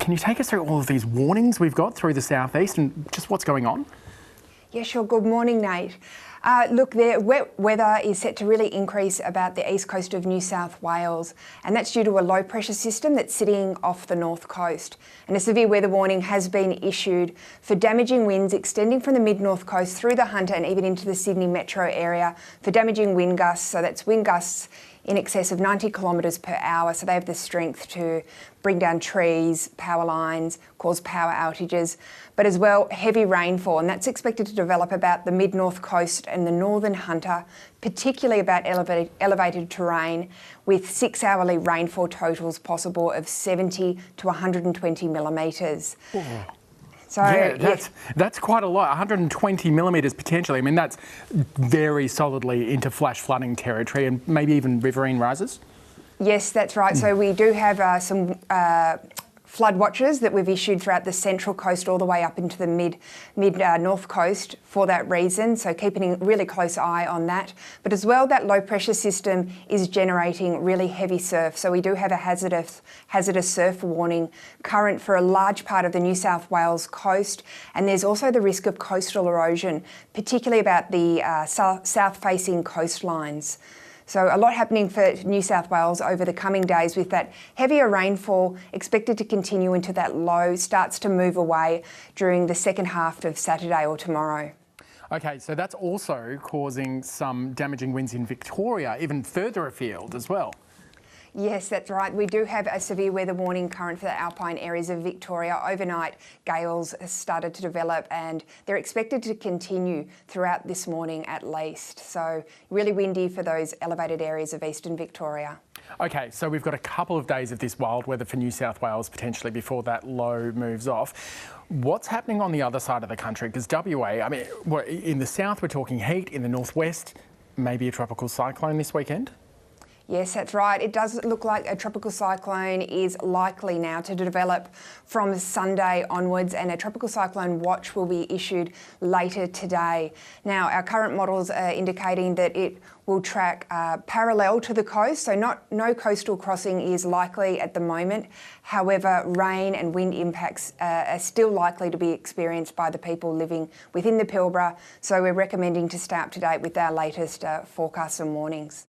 can you take us through all of these warnings we've got through the southeast and just what's going on? Yeah, sure. Good morning, Nate. Look, the wet weather is set to really increase about the east coast of New South Wales, and that's due to a low pressure system that's sitting off the north coast. And a severe weather warning has been issued for damaging winds extending from the mid-north coast through the Hunter and even into the Sydney metro area for damaging wind gusts. So that's wind gusts in excess of 90 kilometres per hour. So they have the strength to bring down trees, power lines, cause power outages, but as well heavy rainfall. And that's expected to develop about the mid-north coast and the northern Hunter, particularly about elevated terrain, with 6-hourly rainfall totals possible of 70 to 120 millimetres. Oh. So, yeah, that's quite a lot, 120 millimetres potentially. I mean, that's very solidly into flash flooding territory and maybe even riverine rises. Yes, that's right. So we do have some flood watches that we've issued throughout the central coast all the way up into the mid north coast for that reason. So keeping a really close eye on that. But as well, that low pressure system is generating really heavy surf. So we do have a hazardous surf warning current for a large part of the New South Wales coast. And there's also the risk of coastal erosion, particularly about the south-facing coastlines. So a lot happening for New South Wales over the coming days, with that heavier rainfall expected to continue into that low, starts to move away during the second half of Saturday or tomorrow. Okay, so that's also causing some damaging winds in Victoria, even further afield as well. Yes, that's right. We do have a severe weather warning current for the alpine areas of Victoria. Overnight, gales have started to develop and they're expected to continue throughout this morning at least. So really windy for those elevated areas of eastern Victoria. Okay, so we've got a couple of days of this wild weather for New South Wales potentially before that low moves off. What's happening on the other side of the country? Because WA, I mean, in the south we're talking heat, in the northwest maybe a tropical cyclone this weekend? Yes, that's right. It does look like a tropical cyclone is likely now to develop from Sunday onwards, and a tropical cyclone watch will be issued later today. Now, our current models are indicating that it will track parallel to the coast, so no coastal crossing is likely at the moment. However, rain and wind impacts are still likely to be experienced by the people living within the Pilbara, so we're recommending to stay up to date with our latest forecasts and warnings.